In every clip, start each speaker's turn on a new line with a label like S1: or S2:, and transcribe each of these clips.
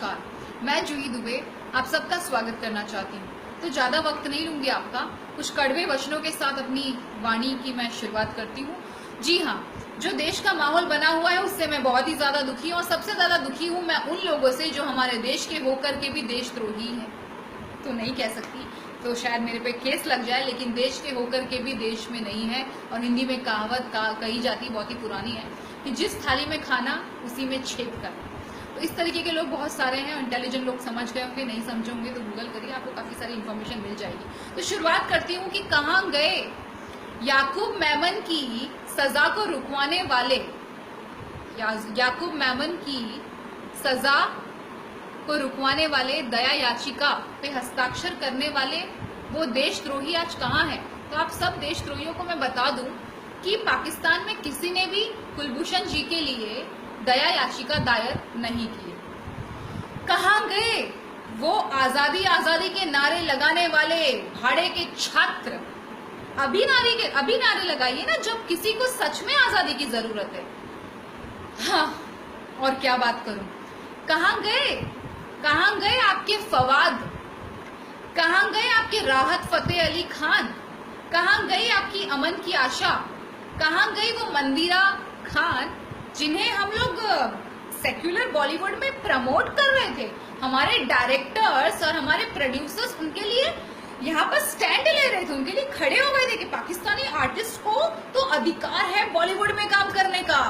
S1: नमस्कार, मैं जूही दुबे आप सबका स्वागत करना चाहती हूँ। तो ज्यादा वक्त नहीं लूंगी आपका, कुछ कड़वे वचनों के साथ अपनी वाणी की मैं शुरुआत करती हूँ। जी हाँ, जो देश का माहौल बना हुआ है उससे मैं बहुत ही ज्यादा दुखी हूँ और सबसे ज्यादा दुखी हूँ मैं उन लोगों से जो हमारे देश के होकर के भी देशद्रोही हैं। तो नहीं कह सकती तो शायद मेरे पे केस लग जाए, लेकिन देश के होकर के भी देश में नहीं है। और हिंदी में कहावत कही जाती, बहुत ही पुरानी है, कि जिस थाली में खाना उसी में छेद करना। तो इस तरीके के लोग बहुत सारे हैं। इंटेलिजेंट लोग समझ गए होंगे, नहीं समझे होंगे तो गूगल करिए, आपको काफी सारी इन्फॉर्मेशन मिल जाएगी। तो शुरुआत करती हूँ कि कहाँ गए याकूब मेमन की सजा को रुकवाने वाले, याकूब मेमन की सजा को रुकवाने वाले दया याचिका पे हस्ताक्षर करने वाले वो देशद्रोही आज कहाँ है। तो आप सब देशद्रोहियों को मैं बता दूं कि पाकिस्तान में किसी ने भी कुलभूषण जी के लिए दया याचिका दायर नहीं की। कहाँ गए वो आजादी आजादी के नारे लगाने वाले भाड़े के छात्र। अभी नारे लगाइए ना जब किसी को सच में आजादी की जरूरत है। हाँ, और क्या बात करूं। कहाँ गए आपके फवाद, कहाँ गए आपके राहत फतेह अली खान, कहाँ गई आपकी अमन की आशा, कहाँ गई वो मंदिरा खान जिन्हें हम लोग सेक्युलर बॉलीवुड में प्रमोट कर रहे थे। हमारे डायरेक्टर्स और हमारे प्रोड्यूसर्स उनके लिए यहाँ पर स्टैंड ले रहे थे, उनके लिए खड़े हो गए थे कि पाकिस्तानी आर्टिस्ट को तो अधिकार है बॉलीवुड में काम करने का।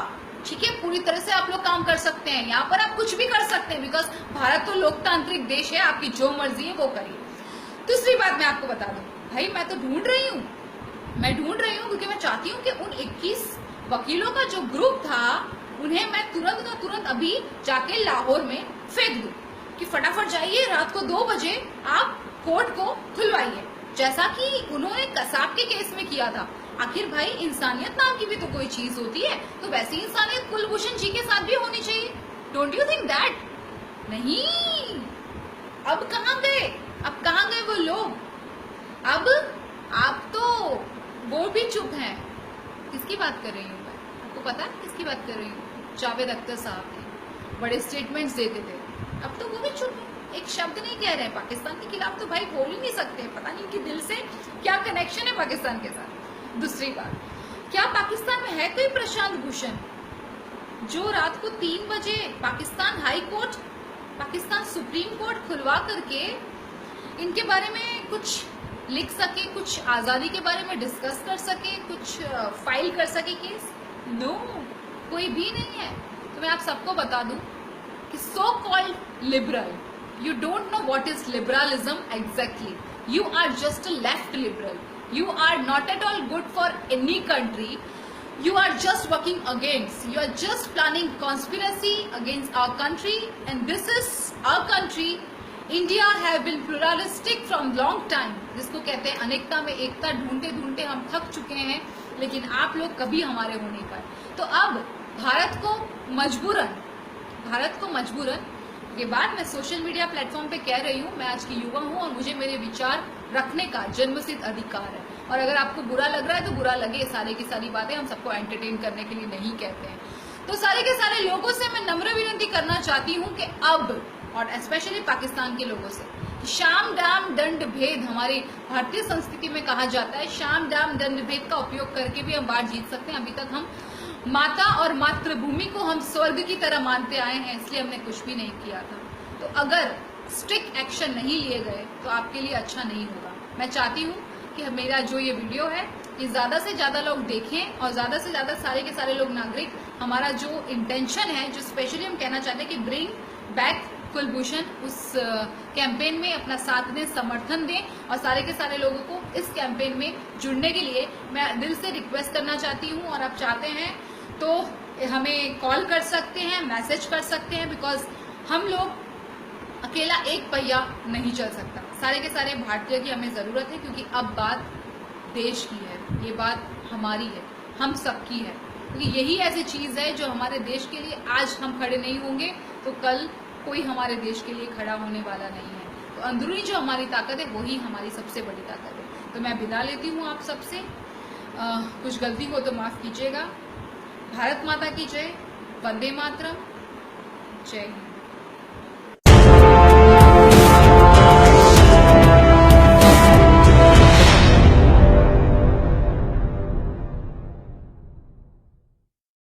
S1: ठीक है, पूरी तरह से आप लोग काम कर सकते हैं, यहाँ पर आप कुछ भी कर सकते हैं, बिकॉज भारत तो लोकतांत्रिक देश है, आपकी जो मर्जी है वो करिए। दूसरी बात मैं आपको बता दूं, भाई मैं तो ढूंढ रही हूँ क्योंकि मैं चाहती हूँ कि उन 21 वकीलों का जो ग्रुप था उन्हें मैं तुरंत अभी जाके लाहौर में फेंक दूं कि फटाफट जाइए, रात को 2 बजे आप कोर्ट को खुलवाइए, जैसा कि उन्होंने कसाब के केस में किया था। आखिर भाई इंसानियत नाम की भी तो कोई चीज होती है, तो वैसी इंसानियत कुलभूषण जी के साथ भी होनी चाहिए। Don't you think that? नहीं, अब कहाँ गए वो लोग? अब आप तो वो भी चुप हैं। किसकी बात कर रही हूँ मैं, आपको पता है किसकी बात कर रही हूँ? जावेद अख्तर साहब थे, बड़े स्टेटमेंट्स देते थे, अब तो वो भी चुप है, एक शब्द नहीं कह रहे हैं। पाकिस्तान के खिलाफ तो भाई बोल ही नहीं सकते, पता नहीं कि दिल से क्या कनेक्शन है पाकिस्तान के साथ। दूसरी बात, क्या पाकिस्तान में है कोई प्रशांत भूषण जो रात को 3 बजे Pakistan high court, Pakistan supreme court खुलवा करके इनके बारे में कुछ लिख सके, कुछ आजादी के बारे में डिस्कस कर सके, कुछ फाइल कर सके केस? नो, कोई भी नहीं है। तो मैं आप सबको बता दूं कि so called liberal, you don't know what is liberalism exactly. You are just a left liberal. You are not at all good for any country. You are just working against. You are just planning conspiracy against our country. And this is our country. India have been pluralistic from long time. जिसको कहते हैं अनेकता में एकता। ढूंढते ढूंढते हम थक चुके हैं, लेकिन आप लोग कभी हमारे हो नहीं पाए। तो अब भारत को मजबूरन के बाद मैं सोशल मीडिया प्लेटफॉर्म पे कह रही हूँ, मैं आज की युवा हूँ और मुझे मेरे विचार रखने का जन्मसिद्ध अधिकार है। और अगर आपको बुरा लग रहा है तो बुरा लगे, सारी की सारी बातें हम सबको एंटरटेन करने के लिए नहीं कहते हैं। तो सारे के सारे लोगों से मैं नम्र विनती करना चाहती हूँ कि अब, और स्पेशली पाकिस्तान के लोगों से, शाम दाम दंड भेद हमारी भारतीय संस्कृति में कहा जाता है, शाम दाम दंड भेद का उपयोग करके भी हम बात जीत सकते हैं। अभी तक हम माता और मातृभूमि को हम स्वर्ग की तरह मानते आए हैं, इसलिए हमने कुछ भी नहीं किया था। तो अगर स्ट्रिक्ट एक्शन नहीं लिए गए तो आपके लिए अच्छा नहीं होगा। मैं चाहती हूँ कि मेरा जो ये वीडियो है ये ज्यादा से ज्यादा लोग देखें और ज्यादा से ज्यादा सारे के सारे लोग नागरिक, हमारा जो इंटेंशन है, जो स्पेशली हम कहना चाहते हैं कि ब्रिंग बैक कुलभूषण, उस कैंपेन में अपना साथ दें, समर्थन दें। और सारे के सारे लोगों को इस कैंपेन में जुड़ने के लिए मैं दिल से रिक्वेस्ट करना चाहती हूँ। और आप चाहते हैं तो हमें कॉल कर सकते हैं, मैसेज कर सकते हैं, बिकॉज हम लोग अकेला एक पहिया नहीं चल सकता। सारे के सारे भारतीय की हमें जरूरत है, क्योंकि अब बात देश की है, ये बात हमारी है, हम सबकी है। क्योंकि यही ऐसी चीज है जो हमारे देश के लिए आज हम खड़े नहीं होंगे तो कल कोई हमारे देश के लिए खड़ा होने वाला नहीं है। तो अंदरूनी जो हमारी ताकत है वही हमारी सबसे बड़ी ताकत है। तो मैं विदा लेती हूँ आप सबसे, कुछ गलती हो तो माफ कीजिएगा। भारत माता की जय, वंदे मातरम, जय हिंद।